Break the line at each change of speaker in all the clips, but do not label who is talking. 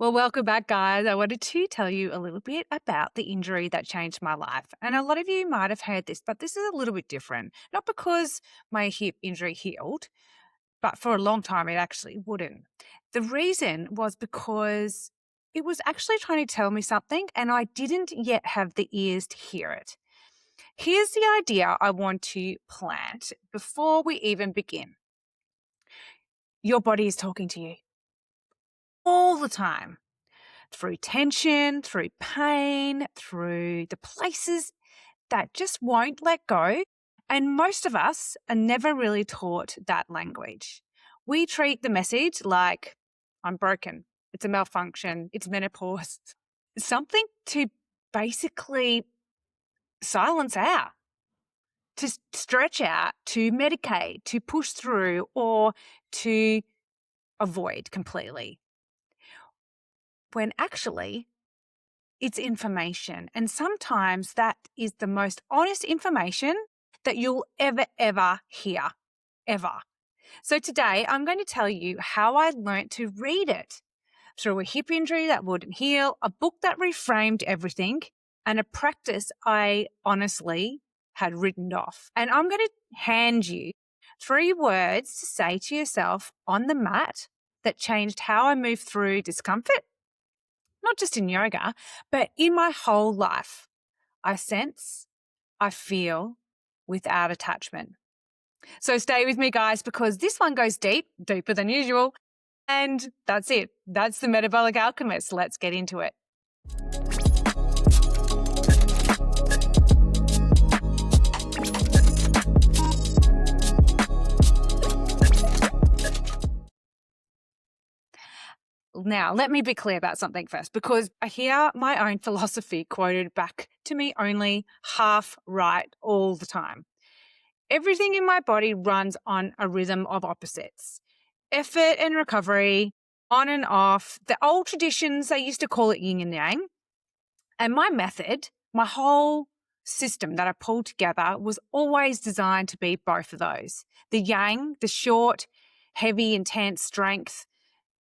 Well, welcome back, guys. I wanted to tell you a little bit about the injury that changed my life. And a lot of you might have heard this, but this is a little bit different. Not because my hip injury healed, but for a long time it actually wouldn't. The reason was because it was actually trying to tell me something, and I didn't yet have the ears to hear it. Here's the idea I want to plant before we even begin. Your body is talking to you all the time. Through tension, through pain, through the places that just won't let go. And most of us are never really taught that language. We treat the message like, I'm broken, it's a malfunction, it's menopause, something to basically silence out, to stretch out, to medicate, to push through, or to avoid completely. When actually, it's information. And sometimes that is the most honest information that you'll ever hear, ever. So today I'm going to tell you how I learnt to read it through a hip injury that wouldn't heal, a book that reframed everything, and a practice I honestly had written off. And I'm going to hand you 3 words to say to yourself on the mat that changed how I move through discomfort, not just in yoga, but in my whole life. I sense, I feel without attachment. So stay with me, guys, because this one goes deep, deeper than usual. And that's it. That's the Metabolic Alchemist. Let's get into it. Now, let me be clear about something first, because I hear my own philosophy quoted back to me only half right all the time. Everything in my body runs on a rhythm of opposites. Effort and recovery, on and off. The old traditions, they used to call it yin and yang. And my method, my whole system that I pulled together was always designed to be both of those. The yang, the short, heavy, intense strength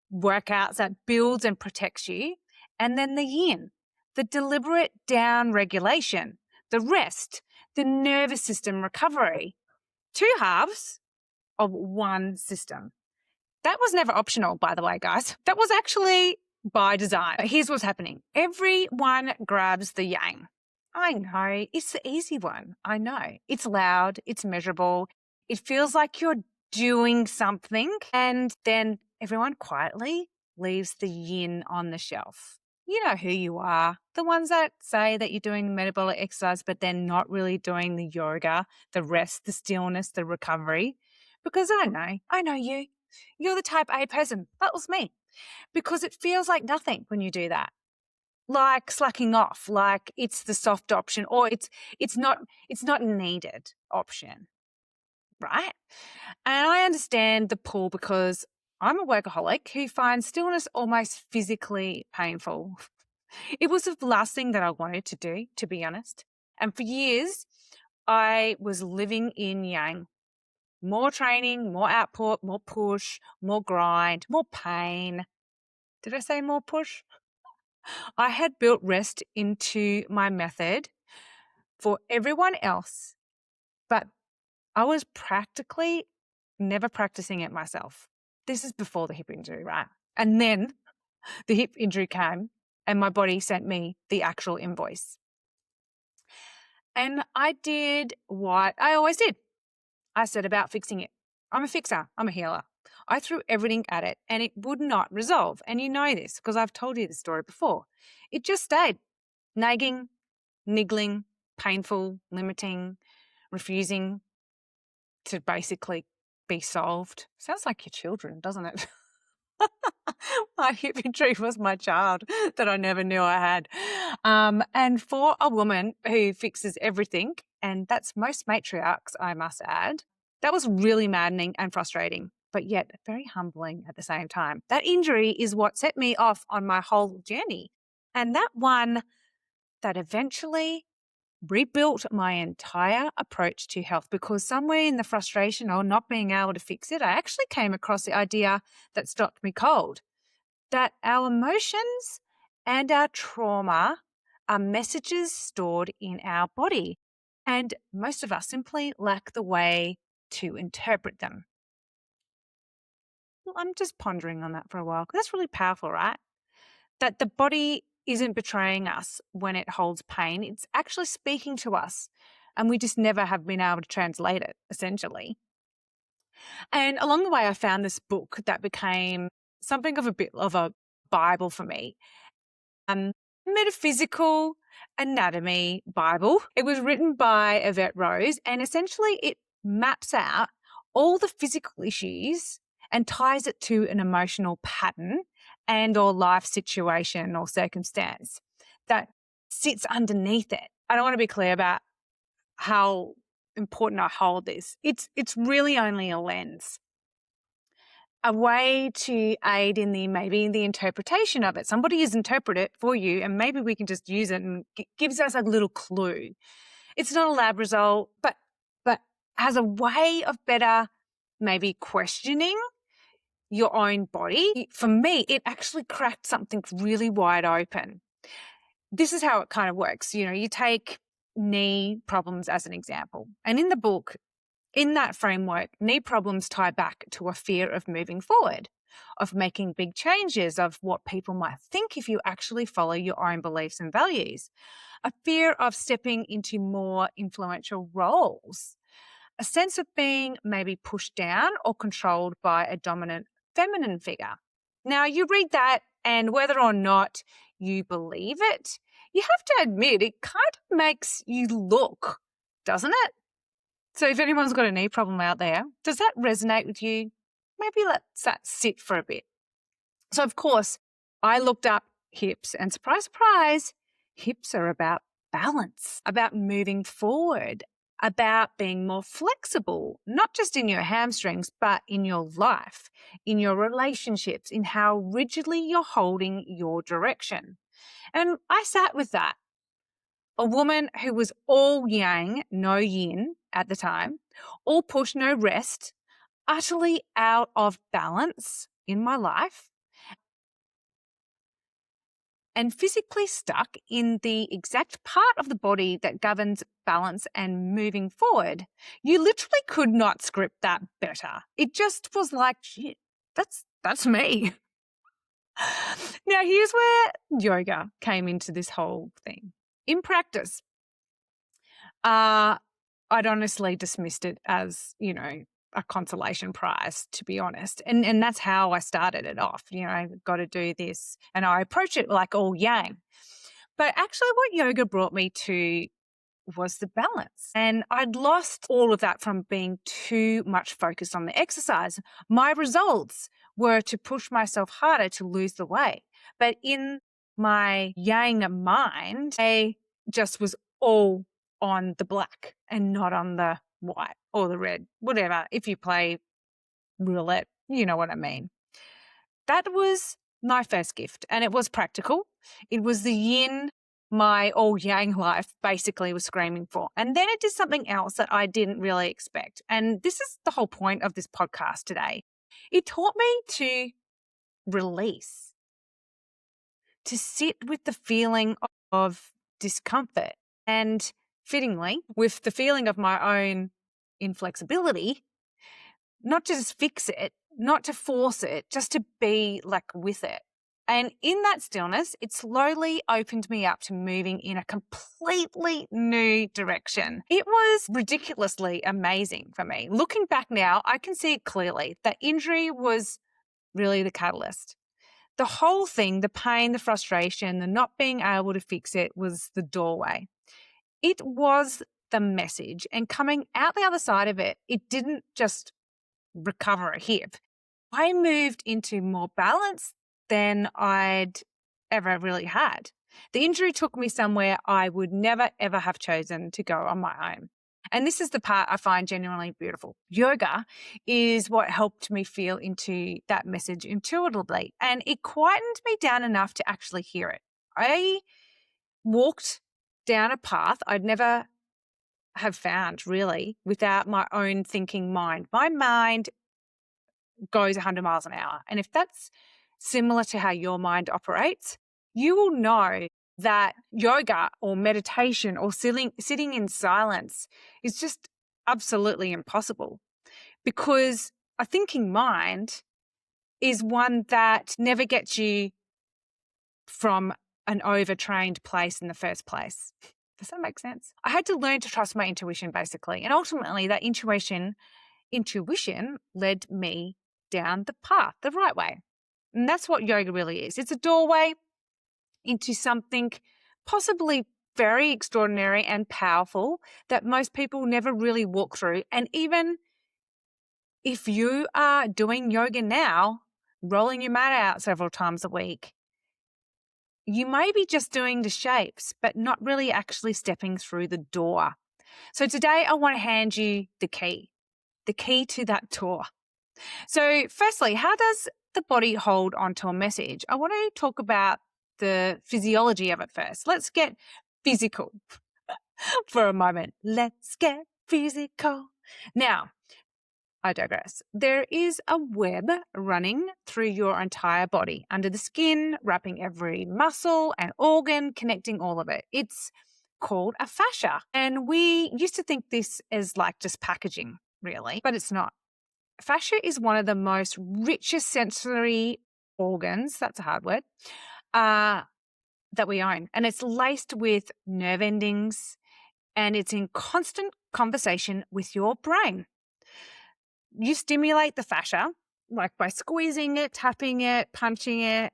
workouts that builds and protects you. And then the yin, the deliberate down regulation, the rest, the nervous system recovery. 2 halves of one system. That was never optional, by the way, guys. That was actually by design. Here's what's happening. Everyone grabs the yang. I know, it's the easy one. I know. It's loud, it's measurable. It feels like you're doing something, and then everyone quietly leaves the yin on the shelf. You know who you are. The ones that say that you're doing metabolic exercise, but they're not really doing the yoga, the rest, the stillness, the recovery. Because I know you. You're the type A person. That was me. Because it feels like nothing when you do that. Like slacking off, like it's the soft option, or it's not needed option. Right? And I understand the pull because I'm a workaholic who finds stillness almost physically painful. It was the last thing that I wanted to do, to be honest. And for years, I was living in yang. More training, more output, more push, more grind, more pain. Did I say more push? I had built rest into my method for everyone else, but I was practically never practicing it myself. This is before the hip injury, right? And then the hip injury came and my body sent me the actual invoice. And I did what I always did. I set about fixing it. I'm a fixer. I'm a healer. I threw everything at it and it would not resolve. And you know this because I've told you this story before. It just stayed nagging, niggling, painful, limiting, refusing to basically be solved. Sounds like your children, doesn't it? My hip injury was my child that I never knew I had. And for a woman who fixes everything, and that's most matriarchs, I must add, that was really maddening and frustrating, but yet very humbling at the same time. That injury is what set me off on my whole journey. And that one that eventually rebuilt my entire approach to health, because somewhere in the frustration or not being able to fix it, I actually came across the idea that stopped me cold. that our emotions and our trauma are messages stored in our body, and most of us simply lack the way to interpret them. Well, I'm just pondering on that for a while. That's really powerful, right? That the body isn't betraying us when it holds pain. It's actually speaking to us, and we just never have been able to translate it, essentially. And along the way, I found this book that became something of a bit of a Bible for me. Metaphysical Anatomy Bible. It was written by Yvette Rose, and essentially it maps out all the physical issues and ties it to an emotional pattern and or life situation or circumstance that sits underneath it. I don't want to be clear about how important I hold this. It's really only a lens, a way to aid in the interpretation of it. Somebody has interpreted it for you, and maybe we can just use it, and it gives us a little clue. It's not a lab result, but as a way of better maybe questioning your own body. For me, it actually cracked something really wide open. This is how it kind of works. You take knee problems as an example. And in the book, in that framework, knee problems tie back to a fear of moving forward, of making big changes, of what people might think if you actually follow your own beliefs and values, a fear of stepping into more influential roles, a sense of being maybe pushed down or controlled by a dominant feminine figure. Now, you read that, and whether or not you believe it, you have to admit it kind of makes you look, doesn't it? So if anyone's got a knee problem out there, does that resonate with you? Maybe let that sit for a bit. So, of course, I looked up hips, and surprise, surprise, hips are about balance, about moving forward, about being more flexible, not just in your hamstrings, but in your life, in your relationships, in how rigidly you're holding your direction. And I sat with that. A woman who was all yang, no yin at the time, all push, no rest, utterly out of balance in my life, and physically stuck in the exact part of the body that governs balance and moving forward. You literally could not script that better. It just was like, shit, that's me. Now, here's where yoga came into this whole thing. In practice, I'd honestly dismissed it as, a consolation prize, to be honest. And that's how I started it off. I've got to do this. And I approach it like all yang. But actually what yoga brought me to was the balance. And I'd lost all of that from being too much focused on the exercise. My results were to push myself harder to lose the weight. But in my yang mind, I just was all on the black and not on the white or the red, whatever. If you play roulette, you know what I mean. That was my first gift, and it was practical. It was the yin my all yang life basically was screaming for. And then it did something else that I didn't really expect. And this is the whole point of this podcast today. It taught me to release, to sit with the feeling of discomfort, and fittingly, with the feeling of my own inflexibility, not to just fix it, not to force it, just to be with it. And in that stillness, it slowly opened me up to moving in a completely new direction. It was ridiculously amazing for me. Looking back now, I can see it clearly. That injury was really the catalyst. The whole thing, the pain, the frustration, the not being able to fix it, was the doorway. It was the message. And coming out the other side of it, it didn't just recover a hip. I moved into more balance than I'd ever really had. The injury took me somewhere I would never, ever have chosen to go on my own. And this is the part I find genuinely beautiful. Yoga is what helped me feel into that message intuitively, and it quietened me down enough to actually hear it. I walked down a path I'd never have found really without my own thinking mind. My mind goes 100 miles an hour. And if that's similar to how your mind operates, you will know that yoga or meditation or sitting in silence is just absolutely impossible, because a thinking mind is one that never gets you from an overtrained place in the first place. Does that make sense? I had to learn to trust my intuition, basically. And ultimately, that intuition led me down the path, the right way. And that's what yoga really is. It's a doorway into something possibly very extraordinary and powerful that most people never really walk through. And even if you are doing yoga now, rolling your mat out several times a week, you may be just doing the shapes, but not really actually stepping through the door. So today I want to hand you the key to that door. So firstly, how does the body hold onto a message? I want to talk about the physiology of it first. Let's get physical for a moment. Let's get physical. Now, I digress. There is a web running through your entire body, under the skin, wrapping every muscle and organ, connecting all of it. It's called a fascia. And we used to think this is like just packaging, really, but it's not. Fascia is one of the most richest sensory organs, that's a hard word, that we own. And it's laced with nerve endings, and it's in constant conversation with your brain. You stimulate the fascia, like by squeezing it, tapping it, punching it,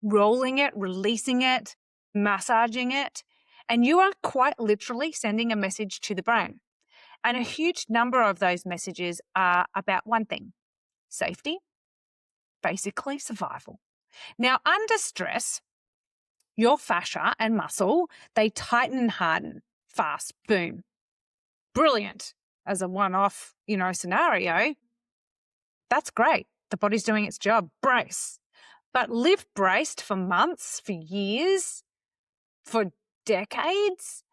rolling it, releasing it, massaging it, and you are quite literally sending a message to the brain. And a huge number of those messages are about one thing: safety, basically survival. Now, under stress, your fascia and muscle, they tighten and harden fast. Boom. Brilliant. As a one-off, scenario, that's great. The body's doing its job. Brace. But live braced for months, for years, for decades,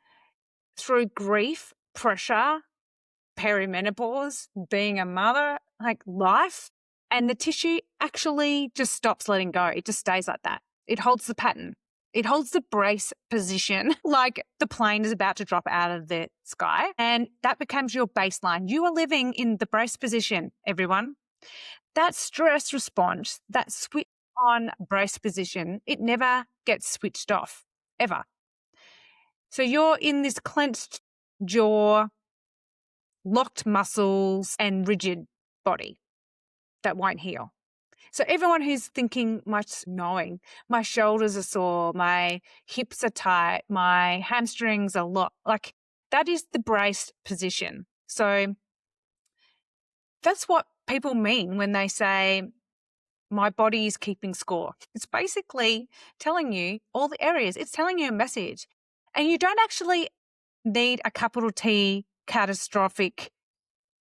through grief, pressure, perimenopause, being a mother, like life, and the tissue actually just stops letting go. It just stays like that. It holds the pattern. It holds the brace position like the plane is about to drop out of the sky, and that becomes your baseline. You are living in the brace position, everyone. That stress response, that switch on brace position, it never gets switched off, ever. So you're in this clenched jaw, locked muscles, and rigid body that won't heal. So everyone who's thinking, knowing my shoulders are sore, my hips are tight, my hamstrings are locked, like that is the braced position. So that's what people mean when they say my body is keeping score. It's basically telling you all the areas. It's telling you a message. And you don't actually need a capital T catastrophic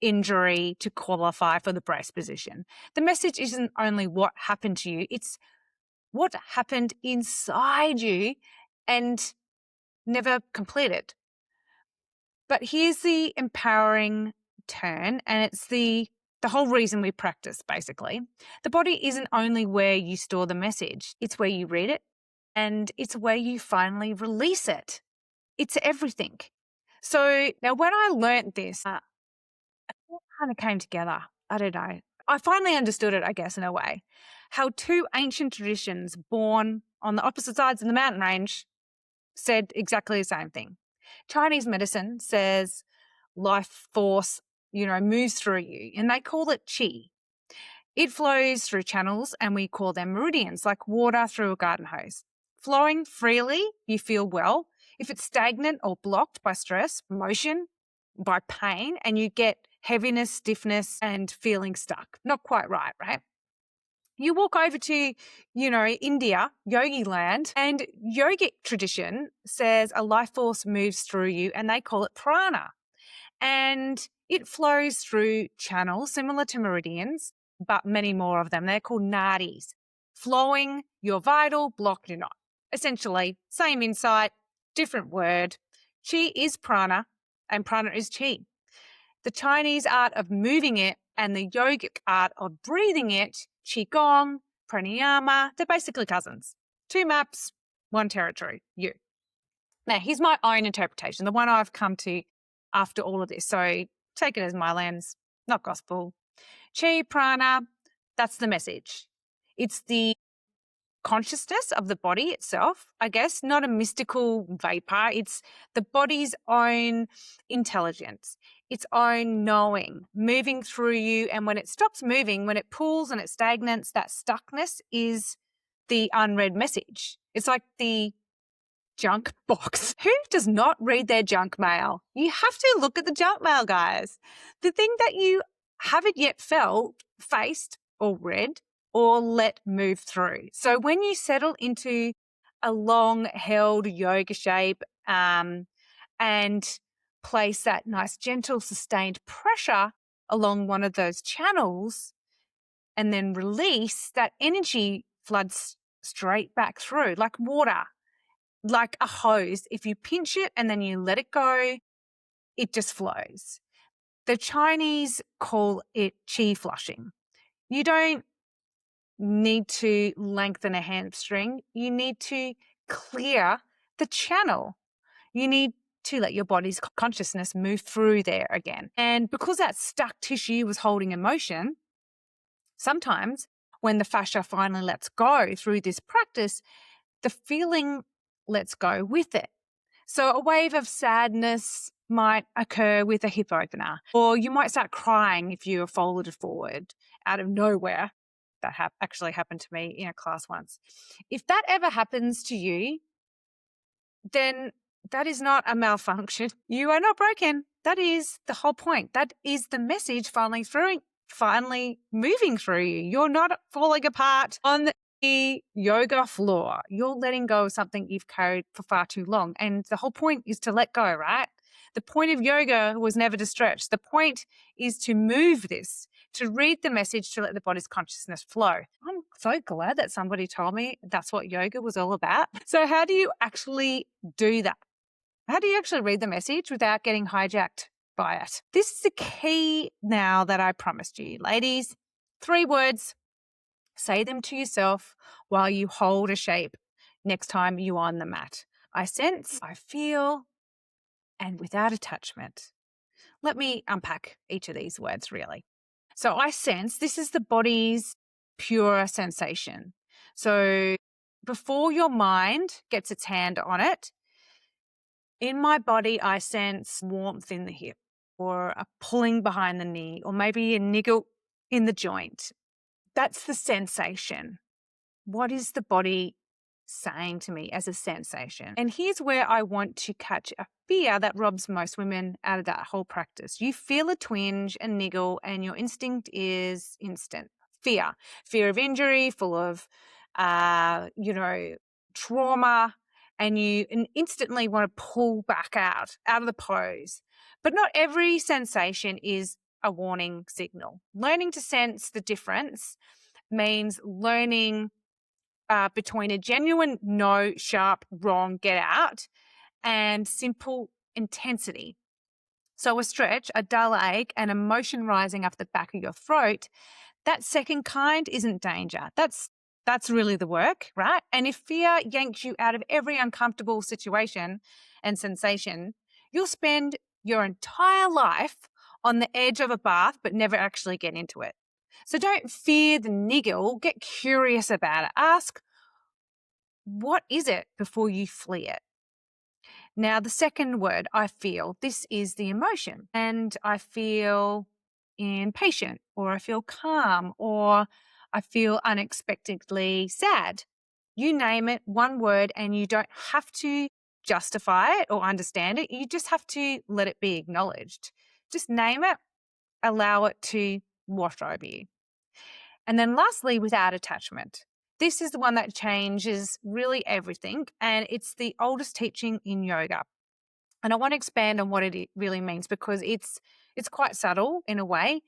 injury to qualify for the brace position. The message isn't only what happened to you, it's what happened inside you and never completed. But here's the empowering turn, and it's the whole reason we practice, basically. The body isn't only where you store the message, it's where you read it, and it's where you finally release it. It's everything. So now when I learned this, it all kind of came together. I don't know. I finally understood it, I guess, in a way. How two ancient traditions born on the opposite sides of the mountain range said exactly the same thing. Chinese medicine says life force, moves through you, and they call it qi. It flows through channels, and we call them meridians, like water through a garden hose. Flowing freely, you feel well. If it's stagnant or blocked by stress, motion, by pain, and you get heaviness, stiffness, and feeling stuck. Not quite right? You walk over to, India, yogi land, and yogic tradition says a life force moves through you, and they call it prana. And it flows through channels similar to meridians, but many more of them. They're called nadis. Flowing, you're vital, blocked, you're not. Essentially, same insight, different word. Qi is prana, and prana is qi. The Chinese art of moving it and the yogic art of breathing it, qigong, pranayama. They're basically cousins. 2 maps, 1 territory, you. Now, here's my own interpretation, the one I've come to after all of this. So take it as my lens, not gospel. Chi, prana, that's the message. It's the consciousness of the body itself, I guess, not a mystical vapor. It's the body's own intelligence, its own knowing, moving through you. And when it stops moving, when it pulls and it stagnates, that stuckness is the unread message. It's like the junk box. Who does not read their junk mail? You have to look at the junk mail, guys. The thing that you haven't yet felt, faced, or read, or let move through. So when you settle into a long held yoga shape and place that nice, gentle, sustained pressure along one of those channels and then release, that energy floods straight back through like water, like a hose. If you pinch it and then you let it go, it just flows. The Chinese call it qi flushing. You don't need to lengthen a hamstring. You need to clear the channel. You need to let your body's consciousness move through there again. And because that stuck tissue was holding emotion, sometimes when the fascia finally lets go through this practice, the feeling lets go with it. So a wave of sadness might occur with a hip opener, or you might start crying if you are folded forward out of nowhere. That actually happened to me in a class once. If that ever happens to you, then that is not a malfunction. You are not broken. That is the whole point. That is the message finally moving through you. You're not falling apart on the yoga floor. You're letting go of something you've carried for far too long. And the whole point is to let go, right? The point of yoga was never to stretch. The point is to move this, to read the message, to let the body's consciousness flow. I'm so glad that somebody told me that's what yoga was all about. So how do you actually do that? How do you actually read the message without getting hijacked by it? This is the key now that I promised you, ladies. 3 words. Say them to yourself while you hold a shape next time you're on the mat. I sense, I feel, and without attachment. Let me unpack each of these words really. So I sense, this is the body's pure sensation. So before your mind gets its hand on it, in my body, I sense warmth in the hip, or a pulling behind the knee, or maybe a niggle in the joint. That's the sensation. What is the body saying to me as a sensation? And here's where I want to catch a fear that robs most women out of that whole practice. You feel a twinge, a niggle, and your instinct is instant. Fear of injury, full of, trauma, and you instantly want to pull back out of the pose. But not every sensation is a warning signal. Learning to sense the difference means learning between a genuine no, sharp, wrong, get out, and simple intensity. So a stretch, a dull ache, an emotion rising up the back of your throat, that second kind isn't danger. That's really the work, right? And if fear yanks you out of every uncomfortable situation and sensation, you'll spend your entire life on the edge of a bath but never actually get into it. So don't fear the niggle, get curious about it. Ask, what is it, before you flee it? Now, the second word, I feel, this is the emotion. And I feel impatient, or I feel calm, or I feel unexpectedly sad. You name it, one word, and you don't have to justify it or understand it. You just have to let it be acknowledged. Just name it, allow it to wash over you. And then lastly, without attachment. This is the one that changes really everything, and it's the oldest teaching in yoga. And I want to expand on what it really means, because it's quite subtle in a way.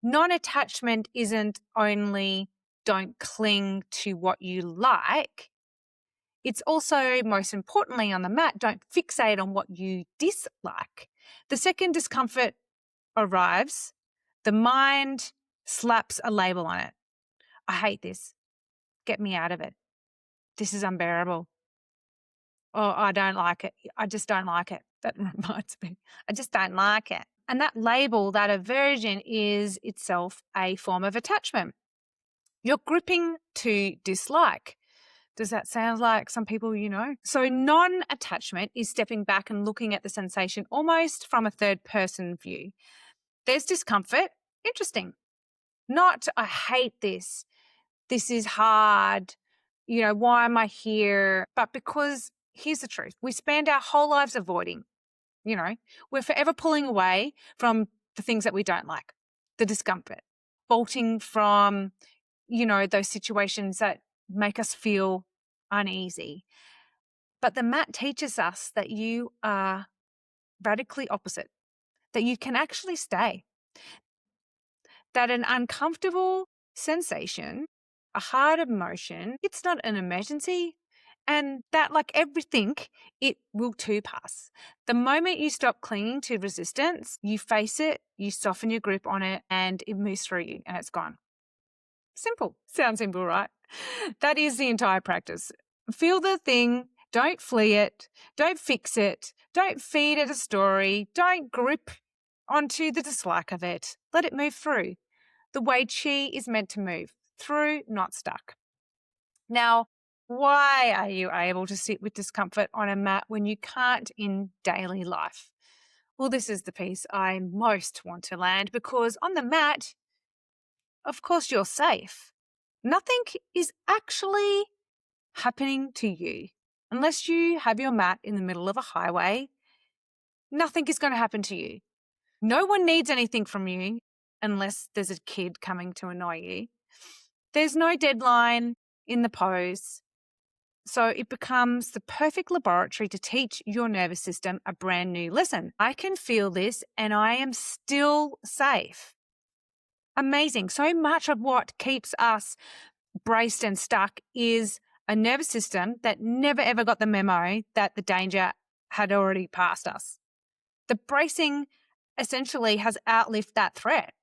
Non-attachment isn't only don't cling to what you like. It's also, most importantly on the mat, don't fixate on what you dislike. The second discomfort arrives, the mind slaps a label on it. I hate this. Get me out of it. This is unbearable. Oh, I don't like it. I just don't like it. That reminds me. I just don't like it. And that label, that aversion, is itself a form of attachment. You're gripping to dislike. Does that sound like some people you know? So non-attachment is stepping back and looking at the sensation almost from a third-person view. There's discomfort. Interesting. Not, I hate this. This is hard. Why am I here? But because here's the truth. We spend our whole lives avoiding. We're forever pulling away from the things that we don't like, the discomfort, bolting from, those situations that make us feel uneasy. But the mat teaches us that you are radically opposite, that you can actually stay, that an uncomfortable sensation, a hard emotion, it's not an emergency. And that, like everything, it will too pass. The moment you stop clinging to resistance, you face it, you soften your grip on it, and it moves through you and it's gone. Simple. Sounds simple, right? That is the entire practice. Feel the thing. Don't flee it. Don't fix it. Don't feed it a story. Don't grip onto the dislike of it. Let it move through. The way chi is meant to move, through, not stuck. Now, why are you able to sit with discomfort on a mat when you can't in daily life? Well, this is the piece I most want to land, because on the mat, of course, you're safe. Nothing is actually happening to you. Unless you have your mat in the middle of a highway, nothing is going to happen to you. No one needs anything from you unless there's a kid coming to annoy you. There's no deadline in the pose. So it becomes the perfect laboratory to teach your nervous system a brand new lesson. I can feel this and I am still safe. Amazing. So much of what keeps us braced and stuck is a nervous system that never ever got the memo that the danger had already passed us. The bracing essentially has outlived that threat.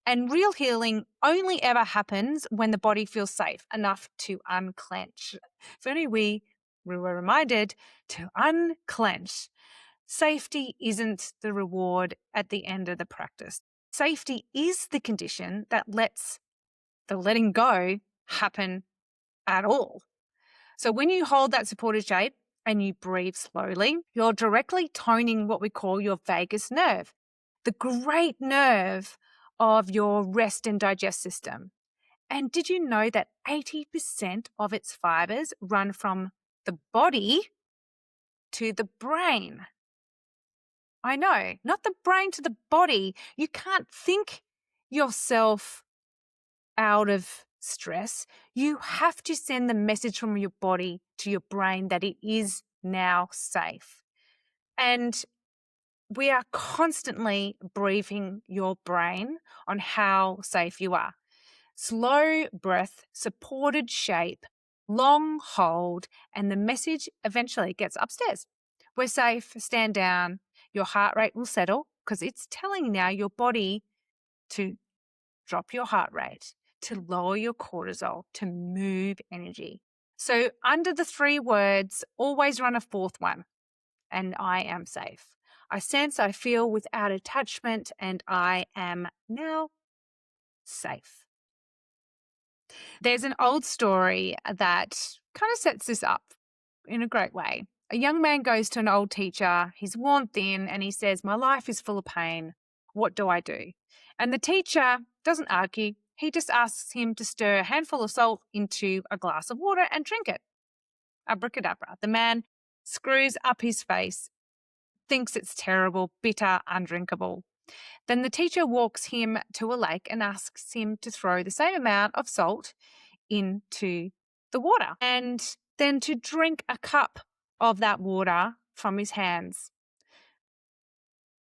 And real healing only ever happens when the body feels safe enough to unclench. If only we were reminded to unclench. Safety isn't the reward at the end of the practice. Safety is the condition that lets the letting go happen at all. So when you hold that supported shape and you breathe slowly, you're directly toning what we call your vagus nerve, the great nerve of your rest and digest system. And did you know that 80% of its fibers run from the body to the brain? I know, not the brain to the body. You can't think yourself out of stress. You have to send the message from your body to your brain that it is now safe. And we are constantly briefing your brain on how safe you are. Slow breath, supported shape, long hold, and the message eventually gets upstairs. We're safe, stand down, your heart rate will settle because it's telling now your body to drop your heart rate, to lower your cortisol, to move energy. So under the 3 words, always run a 4th one, and I am safe. I sense, I feel without attachment, and I am now safe. There's an old story that kind of sets this up in a great way. A young man goes to an old teacher, he's worn thin, and he says, "My life is full of pain. What do I do?" And the teacher doesn't argue. He just asks him to stir a handful of salt into a glass of water and drink it. Abracadabra. The man screws up his face, thinks it's terrible, bitter, undrinkable. Then the teacher walks him to a lake and asks him to throw the same amount of salt into the water and then to drink a cup of that water from his hands.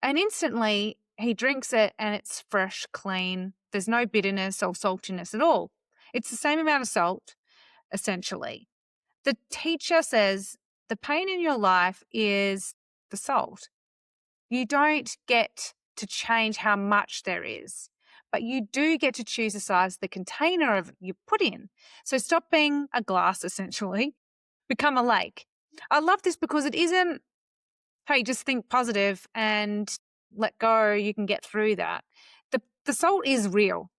And instantly he drinks it and it's fresh, clean. There's no bitterness or saltiness at all. It's the same amount of salt, essentially. The teacher says the pain in your life is the salt. You don't get to change how much there is, but you do get to choose the size of the container of you put in. So stop being a glass, essentially, become a lake. I love this because it isn't, hey, just think positive and let go. You can get through that. The salt is real.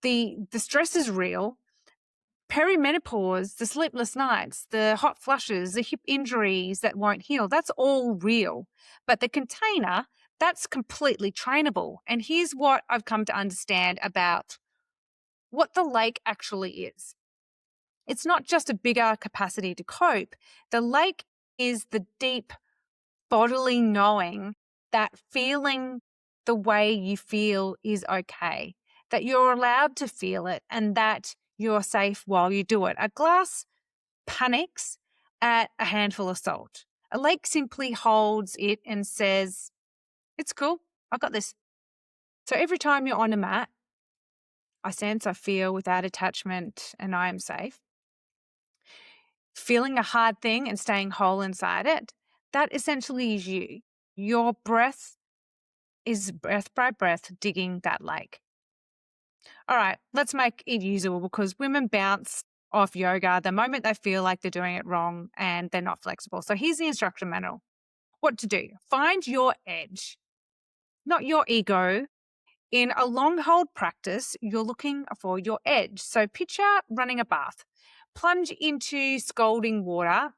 The stress is real. Perimenopause, the sleepless nights, the hot flushes, the hip injuries that won't heal, that's all real. But the container, that's completely trainable. And here's what I've come to understand about what the lake actually is. It's not just a bigger capacity to cope. The lake is the deep bodily knowing that feeling the way you feel is okay, that you're allowed to feel it and that you're safe while you do it. A glass panics at a handful of salt. A lake simply holds it and says, it's cool, I got this. So every time you're on a mat, I sense, I feel without attachment and I am safe. Feeling a hard thing and staying whole inside it, that essentially is you. Your breath is breath by breath digging that lake. All right, let's make it usable because women bounce off yoga the moment they feel like they're doing it wrong and they're not flexible. So here's the instruction manual. What to do. Find your edge, not your ego. In a long hold practice, you're looking for your edge. So picture running a bath. Plunge into scalding water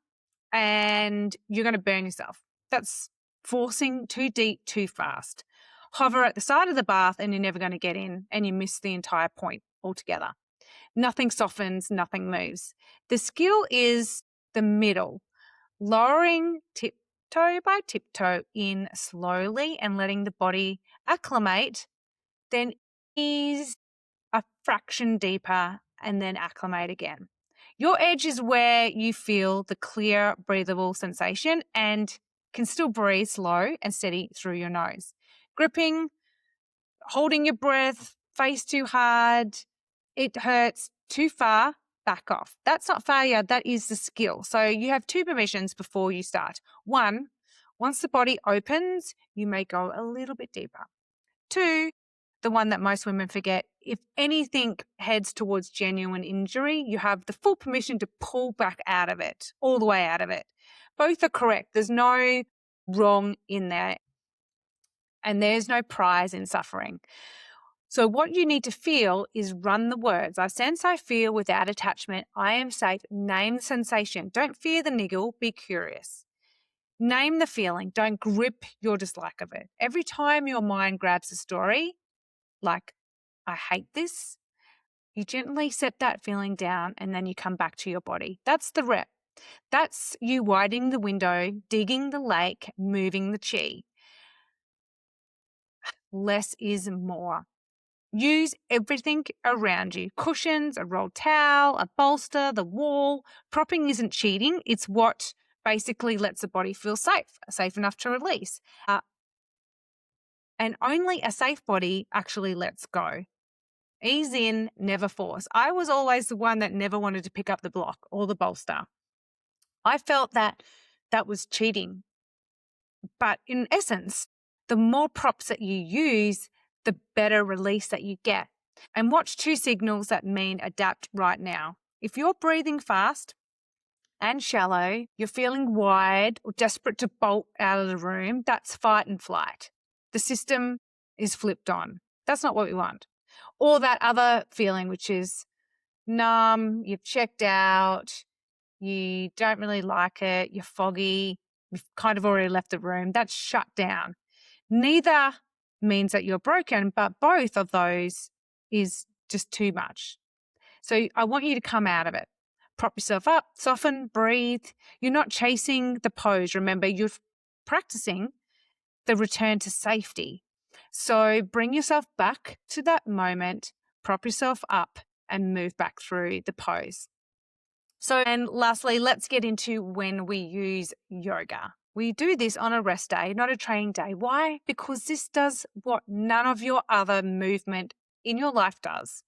and you're going to burn yourself. That's forcing too deep, too fast. Hover at the side of the bath and you're never going to get in and you miss the entire point altogether. Nothing softens, nothing moves. The skill is the middle, lowering tiptoe by tiptoe in slowly and letting the body acclimate, then ease a fraction deeper and then acclimate again. Your edge is where you feel the clear, breathable sensation and can still breathe slow and steady through your nose. Gripping, holding your breath, face too hard, it hurts too far, back off. That's not failure, that is the skill. So you have two permissions before you start. One, once the body opens, you may go a little bit deeper. Two, the one that most women forget, if anything heads towards genuine injury, you have the full permission to pull back out of it, all the way out of it. Both are correct. There's no wrong in there. And there's no prize in suffering. So what you need to feel is run the words. I sense, I feel without attachment. I am safe. Name the sensation. Don't fear the niggle. Be curious. Name the feeling. Don't grip your dislike of it. Every time your mind grabs a story, like, I hate this, you gently set that feeling down and then you come back to your body. That's the rep. That's you widening the window, digging the lake, moving the chi. Less is more. Use everything around you. Cushions, a rolled towel, a bolster, the wall. Propping isn't cheating. It's what basically lets the body feel safe enough to release. And only a safe body actually lets go. Ease in, never force. I was always the one that never wanted to pick up the block or the bolster. I felt that was cheating. But in essence, the more props that you use, the better release that you get. And watch two signals that mean adapt right now. If you're breathing fast and shallow, you're feeling wide or desperate to bolt out of the room, that's fight and flight. The system is flipped on. That's not what we want. Or that other feeling, which is numb, you've checked out, you don't really like it, you're foggy, you've kind of already left the room, that's shut down. Neither means that you're broken, but both of those is just too much. So I want you to come out of it. Prop yourself up, soften, breathe. You're not chasing the pose. Remember, you're practicing the return to safety. So bring yourself back to that moment, prop yourself up and move back through the pose. So, and lastly, let's get into when we use yoga. We do this on a rest day, not a training day. Why? Because this does what none of your other movement in your life does.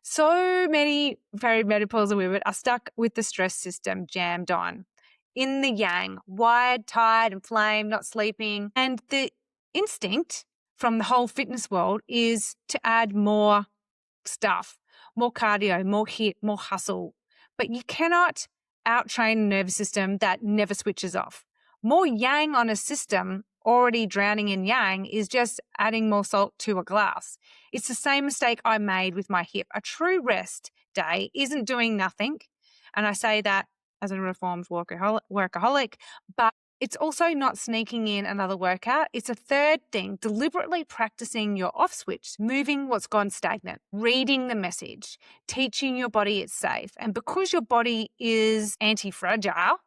So many perimenopausal women are stuck with the stress system jammed on. In the yang, wired, tired, inflamed, not sleeping. And the instinct from the whole fitness world is to add more stuff, more cardio, more HIIT, more hustle. But you cannot out-train a nervous system that never switches off. More yang on a system already drowning in yang is just adding more salt to a glass. It's the same mistake I made with my hip. A true rest day isn't doing nothing. And I say that as a reformed workaholic, but it's also not sneaking in another workout. It's a third thing, deliberately practicing your off switch, moving what's gone stagnant, reading the message, teaching your body it's safe. And because your body is anti-fragile,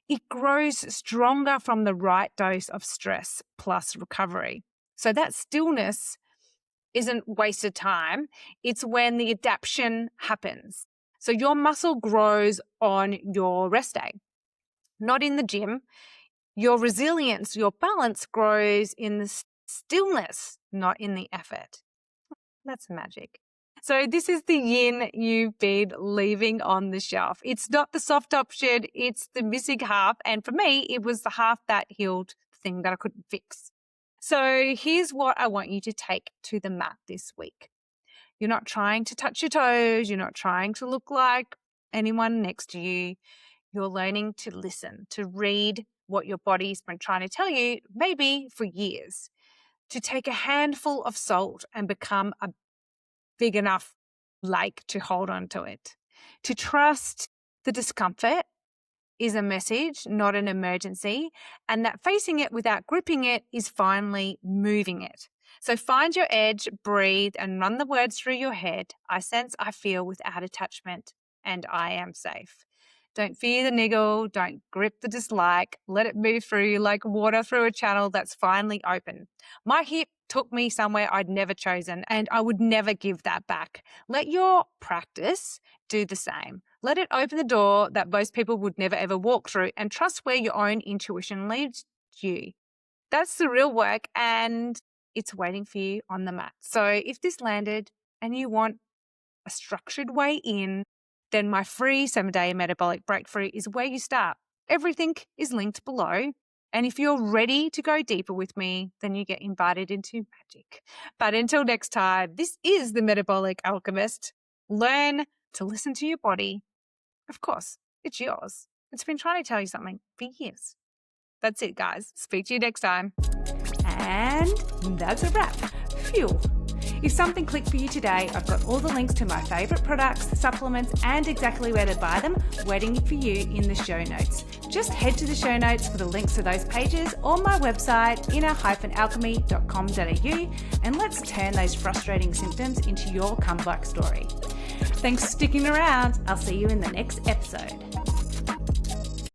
it grows stronger from the right dose of stress plus recovery. So that stillness isn't wasted time. It's when the adaptation happens. So your muscle grows on your rest day, not in the gym. Your resilience, your balance grows in the stillness, not in the effort. That's magic. So this is the yin you've been leaving on the shelf. It's not the soft option, it's the missing half. And for me, it was the half that healed thing that I couldn't fix. So here's what I want you to take to the mat this week. You're not trying to touch your toes. You're not trying to look like anyone next to you. You're learning to listen, to read what your body's been trying to tell you, maybe for years, to take a handful of salt and become a big enough lake to hold on to it, to trust the discomfort is a message, not an emergency, and that facing it without gripping it is finally moving it. So find your edge, breathe, and run the words through your head. I sense, I feel without attachment, and I am safe. Don't fear the niggle. Don't grip the dislike. Let it move through you like water through a channel that's finally open. My hip took me somewhere I'd never chosen, and I would never give that back. Let your practice do the same. Let it open the door that most people would never ever walk through, and trust where your own intuition leads you. That's the real work, and it's waiting for you on the mat. So if this landed and you want a structured way in, then my free 7-day metabolic breakthrough is where you start. Everything is linked below. And if you're ready to go deeper with me, then you get invited into magic. But until next time, this is the Metabolic Alchemist. Learn to listen to your body. Of course, it's yours. It's been trying to tell you something for years. That's it, guys. Speak to you next time. And that's a wrap. Phew. If something clicked for you today, I've got all the links to my favourite products, supplements, and exactly where to buy them waiting for you in the show notes. Just head to the show notes for the links to those pages or my website, inner-alchemy.com.au, and let's turn those frustrating symptoms into your comeback story. Thanks for sticking around. I'll see you in the next episode.